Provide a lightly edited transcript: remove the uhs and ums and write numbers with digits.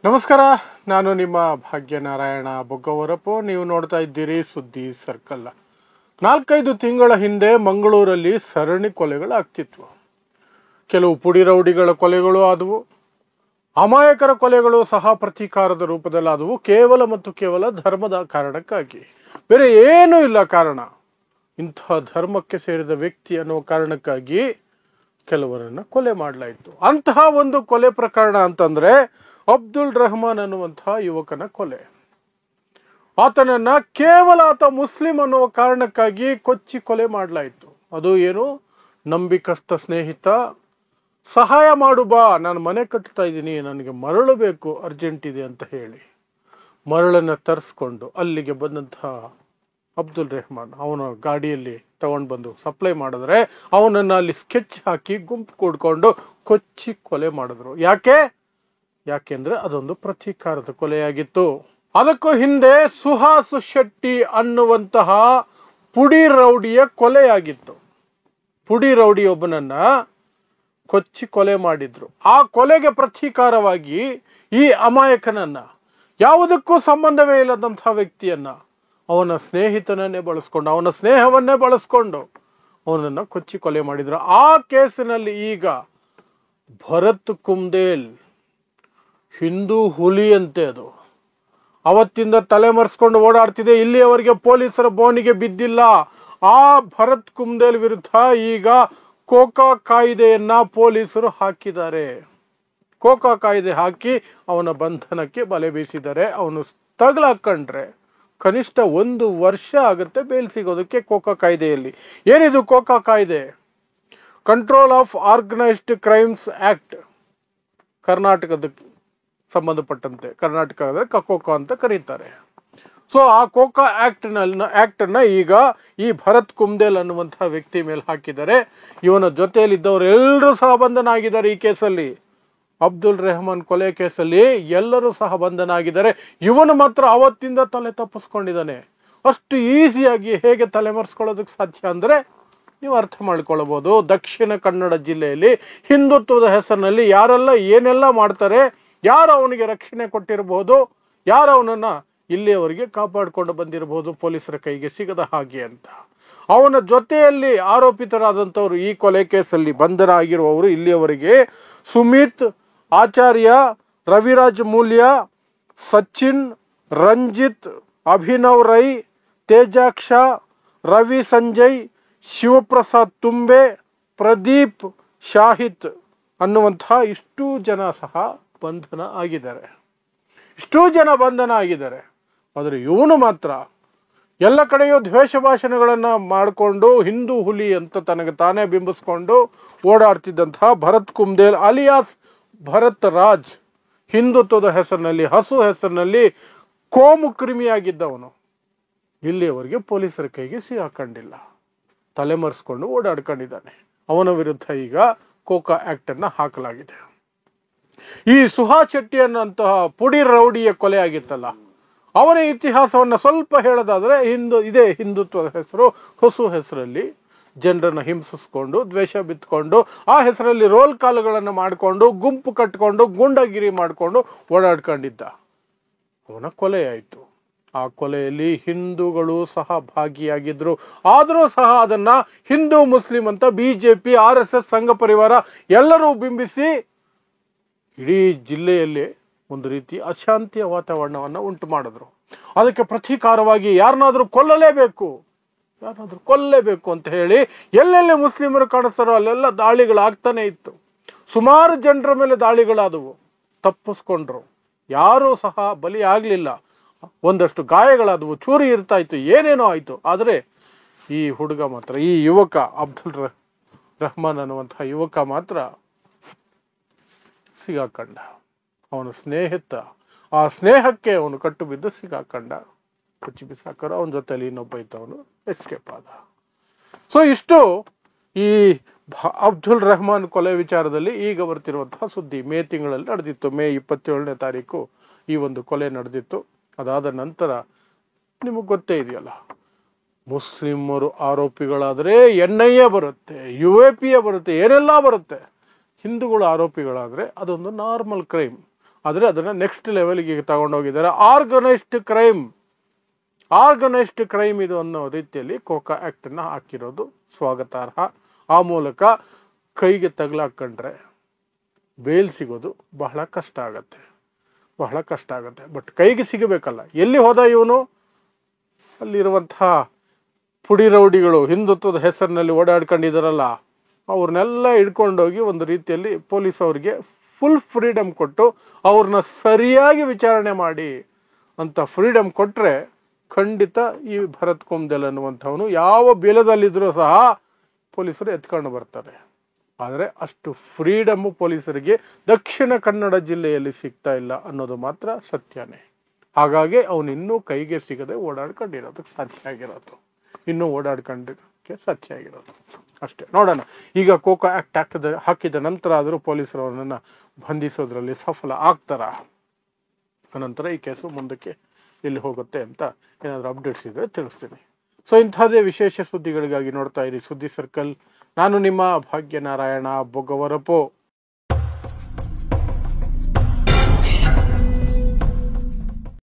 ನಮಸ್ಕಾರ, ನಾನು ನಿಮ್ಮ ಭಾಗ್ಯನಾರಾಯಣ ಬೊಗ್ಗವರಪು. ನೀವು ನೋಡ್ತಾ ಇದ್ದೀರಿ ಸುದ್ದಿ ಸರ್ಕಲ್. 4-5 ತಿಂಗಳ ಹಿಂದೆ ಮಂಗಳೂರಲ್ಲಿ ಸರಣಿ ಕೊಲೆಗಳು ಆಗ್ತಿದ್ವು. ಕೆಲವು ಪುಡಿ ರೌಡಿಗಳ ಕೊಲೆಗಳು ಆದವು, ಅಮಾಯಕರ ಕೊಲೆಗಳು ಸಹ ಪ್ರತೀಕಾರದ ರೂಪದಲ್ಲಾದವು. ಕೇವಲ ಧರ್ಮದ ಕಾರಣಕ್ಕಾಗಿ, ಬೇರೆ ಏನೂ ಇಲ್ಲ ಕಾರಣ. ಇಂತಹ ಧರ್ಮಕ್ಕೆ ಸೇರಿದ ವ್ಯಕ್ತಿ ಅನ್ನೋ ಕಾರಣಕ್ಕಾಗಿ ಕೆಲವರನ್ನ ಕೊಲೆ ಮಾಡಲಾಯಿತು. ಅಂತಹ ಒಂದು ಕೊಲೆ ಪ್ರಕರಣ ಅಂತಂದ್ರೆ ಅಬ್ದುಲ್ ರೆಹಮಾನ್ ಅನ್ನುವಂತಹ ಯುವಕನ ಕೊಲೆ. ಆತನನ್ನ ಕೇವಲ ಆತ ಮುಸ್ಲಿಂ ಅನ್ನುವ ಕಾರಣಕ್ಕಾಗಿ ಕೊಚ್ಚಿ ಕೊಲೆ ಮಾಡಲಾಯಿತು. ಅದು ಏನು, ನಂಬಿಕಸ್ಥ ಸ್ನೇಹಿತ, ಸಹಾಯ ಮಾಡು ಬಾ, ನಾನು ಮನೆ ಕಟ್ತಾ ಇದ್ದೀನಿ, ನನಗೆ ಮರಳು ಬೇಕು, ಅರ್ಜೆಂಟ್ ಇದೆ ಅಂತ ಹೇಳಿ ಮರಳನ್ನ ತರಿಸ್ಕೊಂಡು ಅಲ್ಲಿಗೆ ಬಂದಂತಹ ಅಬ್ದುಲ್ ರೆಹಮಾನ್ ಅವನ ಗಾಡಿಯಲ್ಲಿ ತಗೊಂಡು ಬಂದು ಸಪ್ಲೈ ಮಾಡಿದ್ರೆ ಅವನನ್ನ ಅಲ್ಲಿ ಸ್ಕೆಚ್ ಹಾಕಿ ಗುಂಪು ಕೂಡ್ಕೊಂಡು ಕೊಚ್ಚಿ ಕೊಲೆ ಮಾಡಿದ್ರು. ಯಾಕೆಂದ್ರೆ ಅದೊಂದು ಪ್ರತೀಕಾರದ ಕೊಲೆಯಾಗಿತ್ತು. ಅದಕ್ಕೂ ಹಿಂದೆ ಸುಹಾಸ್ ಶೆಟ್ಟಿ ಅನ್ನುವಂತಹ ಪುಡಿ ರೌಡಿಯ ಕೊಲೆಯಾಗಿತ್ತು. ಪುಡಿ ರೌಡಿ ಒಬ್ಬನನ್ನ ಕೊಚ್ಚಿ ಕೊಲೆ ಮಾಡಿದ್ರು. ಆ ಕೊಲೆಗೆ ಪ್ರತೀಕಾರವಾಗಿ ಈ ಅಮಾಯಕನನ್ನ, ಯಾವುದಕ್ಕೂ ಸಂಬಂಧವೇ ಇಲ್ಲದಂತಹ ವ್ಯಕ್ತಿಯನ್ನ, ಅವನ ಸ್ನೇಹಿತನನ್ನೇ ಬಳಸ್ಕೊಂಡು, ಅವನ ಸ್ನೇಹವನ್ನೇ ಬಳಸ್ಕೊಂಡು ಅವನನ್ನ ಕೊಚ್ಚಿ ಕೊಲೆ ಮಾಡಿದ್ರು. ಆ ಕೇಸಿನಲ್ಲಿ ಈಗ ಭರತ್ ಕುಮ್ದೇಲ್, ಹಿಂದೂ ಹುಲಿ ಅಂತೆ ಅದು, ಅವತ್ತಿಂದ ತಲೆಮರೆಸ್ಕೊಂಡು ಓಡಾಡ್ತಿದೆ. ಇಲ್ಲಿಯವರೆಗೆ ಪೊಲೀಸರ ಬೋನಿಗೆ ಬಿದ್ದಿಲ್ಲ. ಆ ಭರತ್ ಕುಮ್ದೇಲ್ ವಿರುದ್ಧ ಈಗ ಕೋಕಾ ಕಾಯ್ದೆಯನ್ನ ಪೊಲೀಸರು ಹಾಕಿದ್ದಾರೆ. ಕೋಕಾ ಕಾಯ್ದೆ ಹಾಕಿ ಅವನ ಬಂಧನಕ್ಕೆ ಬಲೆ ಬೀಸಿದ್ದಾರೆ. ಅವನು ತಗಲಾಕೊಂಡ್ರೆ ಕನಿಷ್ಠ 1 ವರ್ಷ ಆಗುತ್ತೆ ಬೇಲ್ ಸಿಗೋದಕ್ಕೆ. ಕೋಕಾ ಕಾಯ್ದೆಯಲ್ಲಿ ಏನಿದು ಕೋಕಾ ಕಾಯ್ದೆ? Control of organised crimes act, ಕರ್ನಾಟಕದ ಸಂಬಂಧಪಟ್ಟಂತೆ, ಕರ್ನಾಟಕದ ಕೋಕಾ ಅಂತ ಕರೀತಾರೆ. ಸೊ ಆ ಕೋಕಾ ಆಕ್ಟ್ ಅನ್ನ ಈಗ ಈ ಭರತ್ ಕುಮ್ದೇಲ್ ಅನ್ನುವಂತಹ ವ್ಯಕ್ತಿ ಮೇಲೆ ಹಾಕಿದ್ದಾರೆ. ಇವನ ಜೊತೆಯಲ್ಲಿದ್ದವರು ಎಲ್ಲರೂ ಸಹ ಬಂಧನ ಆಗಿದ್ದಾರೆ. ಈ ಕೇಸಲ್ಲಿ, ಅಬ್ದುಲ್ ರೆಹಮಾನ್ ಕೊಲೆ ಕೇಸಲ್ಲಿ ಎಲ್ಲರೂ ಸಹ ಬಂಧನ ಆಗಿದ್ದಾರೆ. ಇವನು ಮಾತ್ರ ಅವತ್ತಿಂದ ತಲೆ ತಪ್ಪಿಸ್ಕೊಂಡಿದ್ದಾನೆ. ಅಷ್ಟು ಈಸಿಯಾಗಿ ಹೇಗೆ ತಲೆಮರೆಸ್ಕೊಳ್ಳೋದಕ್ಕೆ ಸಾಧ್ಯ ಅಂದ್ರೆ ನೀವು ಅರ್ಥ ಮಾಡ್ಕೊಳ್ಬಹುದು. ದಕ್ಷಿಣ ಕನ್ನಡ ಜಿಲ್ಲೆಯಲ್ಲಿ ಹಿಂದುತ್ವದ ಹೆಸರಿನಲ್ಲಿ ಯಾರೆಲ್ಲ ಏನೆಲ್ಲ ಮಾಡ್ತಾರೆ, ಯಾರು ಅವನಿಗೆ ರಕ್ಷಣೆ ಕೊಟ್ಟಿರಬಹುದು, ಯಾರು ಅವನನ್ನ ಇಲ್ಲಿಯವರೆಗೆ ಕಾಪಾಡಿಕೊಂಡು ಬಂದಿರಬಹುದು ಪೊಲೀಸರ ಕೈಗೆ ಸಿಗದ ಹಾಗೆ ಅಂತ. ಅವನ ಜೊತೆಯಲ್ಲಿ ಆರೋಪಿತರಾದಂಥವ್ರು, ಈ ಕೊಲೆ ಕೇಸಲ್ಲಿ ಬಂಧನ ಆಗಿರುವವರು ಇಲ್ಲಿಯವರೆಗೆ ಸುಮಿತ್, ಆಚಾರ್ಯ, ರವಿರಾಜ್ ಮೂಲ್ಯ, ಸಚಿನ್, ರಂಜಿತ್, ಅಭಿನವ್ ರೈ, ತೇಜಾಕ್ಷ, ರವಿ ಸಂಜಯ್, ಶಿವಪ್ರಸಾದ್ ತುಂಬೆ, ಪ್ರದೀಪ್, ಶಾಹಿತ್ ಅನ್ನುವಂತಹ ಇಷ್ಟೂ ಜನ ಸಹ ಬಂಧನ ಆಗಿದ್ದಾರೆ. ಆದರೆ ಇವನು ಮಾತ್ರ ಎಲ್ಲ ಕಡೆಯೂ ದ್ವೇಷ ಭಾಷಣಗಳನ್ನ ಮಾಡಿಕೊಂಡು ಹಿಂದೂ ಹುಲಿ ಅಂತ ತನಗೆ ತಾನೇ ಬಿಂಬಿಸ್ಕೊಂಡು ಓಡಾಡ್ತಿದ್ದಂತಹ ಭರತ್ ಕುಮ್ದೇಲ್ ಅಲಿಯಾಸ್ ಭರತ್ ರಾಜ್, ಹಿಂದುತ್ವದ ಹೆಸರಿನಲ್ಲಿ, ಹಸು ಹೆಸರಿನಲ್ಲಿ ಕೋಮು ಕ್ರಿಮಿಯಾಗಿದ್ದವನು ಇಲ್ಲಿಯವರೆಗೆ ಪೊಲೀಸರ ಕೈಗೆ ಸಿಗಾಕೊಂಡಿಲ್ಲ. ತಲೆಮರೆಸ್ಕೊಂಡು ಓಡಾಡ್ಕೊಂಡಿದ್ದಾನೆ. ಅವನ ವಿರುದ್ಧ ಈಗ ಕೋಕಾ ಆಕ್ಟ್ ಅನ್ನ ಹಾಕಲಾಗಿದೆ. ಈ ಸುಹಾಸ್ ಶೆಟ್ಟಿ ಅನ್ನುವಂತಹ ಪುಡಿ ರೌಡಿಯ ಕೊಲೆ ಆಗಿತ್ತಲ್ಲ, ಅವನ ಇತಿಹಾಸವನ್ನ ಸ್ವಲ್ಪ ಹೇಳೋದಾದ್ರೆ, ಇದೇ ಹಿಂದುತ್ವದ ಹೆಸರು, ಹೊಸು ಹೆಸರಲ್ಲಿ ಜನರನ್ನ ಹಿಂಸಿಸ್ಕೊಂಡು, ದ್ವೇಷ ಬಿತ್ಕೊಂಡು, ಆ ಹೆಸರಲ್ಲಿ ರೋಲ್ ಕಾಲುಗಳನ್ನು ಮಾಡಿಕೊಂಡು, ಗುಂಪು ಕಟ್ಕೊಂಡು, ಗೂಂಡಾಗಿರಿ ಮಾಡಿಕೊಂಡು ಓಡಾಡ್ಕೊಂಡಿದ್ದ. ಅವನ ಕೊಲೆ ಆಯಿತು. ಆ ಕೊಲೆಯಲ್ಲಿ ಹಿಂದೂಗಳು ಸಹ ಭಾಗಿಯಾಗಿದ್ರು. ಆದರೂ ಸಹ ಅದನ್ನ ಹಿಂದೂ ಮುಸ್ಲಿಂ ಅಂತ ಬಿಜೆಪಿ, RSS, ಸಂಘ ಪರಿವಾರ ಎಲ್ಲರೂ ಬಿಂಬಿಸಿ ಇಡೀ ಜಿಲ್ಲೆಯಲ್ಲಿ ಒಂದು ರೀತಿ ಅಶಾಂತಿಯ ವಾತಾವರಣವನ್ನ ಉಂಟು ಮಾಡಿದ್ರು. ಅದಕ್ಕೆ ಪ್ರತೀಕಾರವಾಗಿ ಯಾರನ್ನಾದ್ರೂ ಕೊಲ್ಲಲೇಬೇಕು ಅಂತ ಹೇಳಿ ಎಲ್ಲೆಲ್ಲಿ ಮುಸ್ಲಿಮರು ಕಾಣಿಸ್ತಾರೋ ಅಲ್ಲೆಲ್ಲ ದಾಳಿಗಳಾಗ್ತಾನೆ ಇತ್ತು. ಸುಮಾರು ಜನರ ಮೇಲೆ ದಾಳಿಗಳಾದವು. ತಪ್ಪಿಸ್ಕೊಂಡ್ರು, ಯಾರೂ ಸಹ ಬಲಿ ಆಗ್ಲಿಲ್ಲ. ಒಂದಷ್ಟು ಗಾಯಗಳಾದವು, ಚೂರಿ ಇರ್ತಾ ಇತ್ತು, ಏನೇನೋ ಆಯ್ತು. ಆದ್ರೆ ಈ ಹುಡುಗ ಮಾತ್ರ, ಈ ಯುವಕ ಅಬ್ದುಲ್ ರೆಹಮಾನ್ ಅನ್ನುವಂತಹ ಯುವಕ ಮಾತ್ರ ಸಿಗಾಕೊಂಡ. ಅವನ ಸ್ನೇಹಿತ, ಆ ಸ್ನೇಹಕ್ಕೆ ಅವನು ಕಟ್ಟು ಬಿದ್ದು ಸಿಗಾಕೊಂಡ. ಕೊಚ್ಚಿ ಬಿಸಾಕರು. ಅವನ ಜೊತೆಲಿ ಇನ್ನೊಬ್ಬ ಇದ್ದವನು ಎಸ್ಕೇಪ್ ಆದ. ಸೊ ಇಷ್ಟು ಈ ಅಬ್ದುಲ್ ರೆಹಮಾನ್ ಕೊಲೆ ವಿಚಾರದಲ್ಲಿ ಈಗ ಬರ್ತಿರುವಂತಹ ಸುದ್ದಿ. ಮೇ ತಿಂಗಳಲ್ಲಿ ನಡೆದಿತ್ತು. ಮೇ 27ನೇ ತಾರೀಕು ಈ ಒಂದು ಕೊಲೆ ನಡೆದಿತ್ತು. ಅದಾದ ನಂತರ ನಿಮಗೆ ಗೊತ್ತೇ ಇದೆಯಲ್ಲ, ಮುಸ್ಲಿಮರು ಆರೋಪಿಗಳಾದ್ರೆ NIA ಬರುತ್ತೆ, UAPA ಬರುತ್ತೆ, ಏನೆಲ್ಲ ಬರುತ್ತೆ. ಹಿಂದೂಗಳು ಆರೋಪಿಗಳಾದ್ರೆ ಅದೊಂದು ನಾರ್ಮಲ್ ಕ್ರೈಮ್. ಆದರೆ ಅದನ್ನು ನೆಕ್ಸ್ಟ್ ಲೆವೆಲ್ಗೆ ತಗೊಂಡೋಗಿದ್ದಾರೆ. ಆರ್ಗನೈಸ್ಡ್ ಕ್ರೈಮ್ ಇದು ಅನ್ನೋ ರೀತಿಯಲ್ಲಿ ಕೋಕಾ ಆ್ಯಕ್ಟನ್ನು ಹಾಕಿರೋದು ಸ್ವಾಗತಾರ್ಹ. ಆ ಮೂಲಕ ಕೈಗೆ ತಗಲಾಕೊಂಡ್ರೆ ಬೇಲ್ ಸಿಗೋದು ಬಹಳ ಕಷ್ಟ ಆಗತ್ತೆ. ಬಟ್ ಕೈಗೆ ಸಿಗಬೇಕಲ್ಲ. ಎಲ್ಲಿ ಹೋದ ಇವನು? ಅಲ್ಲಿರುವಂತಹ ಪುಡಿ ರೌಡಿಗಳು ಹಿಂದುತ್ವದ ಹೆಸರಿನಲ್ಲಿ ಓಡಾಡ್ಕೊಂಡಿದ್ದಾರಲ್ಲ, ಅವ್ರನ್ನೆಲ್ಲ ಹಿಡ್ಕೊಂಡೋಗಿ ಒಂದು ರೀತಿಯಲ್ಲಿ ಪೊಲೀಸ್ ಅವ್ರಿಗೆ ಫುಲ್ ಫ್ರೀಡಮ್ ಕೊಟ್ಟು ಅವ್ರನ್ನ ಸರಿಯಾಗಿ ವಿಚಾರಣೆ ಮಾಡಿ ಅಂತ ಫ್ರೀಡಮ್ ಕೊಟ್ಟರೆ ಖಂಡಿತ ಈ ಭರತ್ ಕುಮ್ದೆಲ್ ಅನ್ನುವಂಥವನು ಯಾವ ಬೇಲದಲ್ಲಿದ್ರೂ ಸಹ ಪೊಲೀಸರು ಎತ್ಕೊಂಡು ಬರ್ತಾರೆ. ಆದರೆ ಅಷ್ಟು ಫ್ರೀಡಮ್ಮು ಪೊಲೀಸರಿಗೆ ದಕ್ಷಿಣ ಕನ್ನಡ ಜಿಲ್ಲೆಯಲ್ಲಿ ಸಿಗ್ತಾ ಇಲ್ಲ ಅನ್ನೋದು ಮಾತ್ರ ಸತ್ಯನೇ. ಹಾಗಾಗಿ ಅವನು ಇನ್ನೂ ಕೈಗೆ ಸಿಗದೆ ಓಡಾಡ್ಕೊಂಡಿರೋದಕ್ಕೆ ಸಾಧ್ಯ ಆಗಿರೋದು ಅಷ್ಟೇ. ನೋಡೋಣ ಈಗ ಕೋಕಾ ಆಕ್ಟ್ ಹಾಕಿದ ನಂತರ ಆದರೂ ಪೊಲೀಸರು ಅವನನ್ನು ಬಂಧಿಸೋದ್ರಲ್ಲಿ ಸಫಲ ಆಗ್ತಾರ. ಅನಂತರ ಈ ಕೇಸು ಮುಂದಕ್ಕೆ ಎಲ್ಲಿ ಹೋಗುತ್ತೆ ಅಂತ ಏನಾದರೂ ಅಪ್ಡೇಟ್ಸ್ ಇದ್ರೆ ತಿಳಿಸ್ತೀನಿ. ಸೊ ಇಂಥದ್ದೇ ವಿಶೇಷ ಸುದ್ದಿಗಳಿಗಾಗಿ ನೋಡ್ತಾ ಇರಿ ಸುದ್ದಿ ಸರ್ಕಲ್. ನಾನು ನಿಮ್ಮ ಭಾಗ್ಯನಾರಾಯಣ ಬೊಗವರಪು.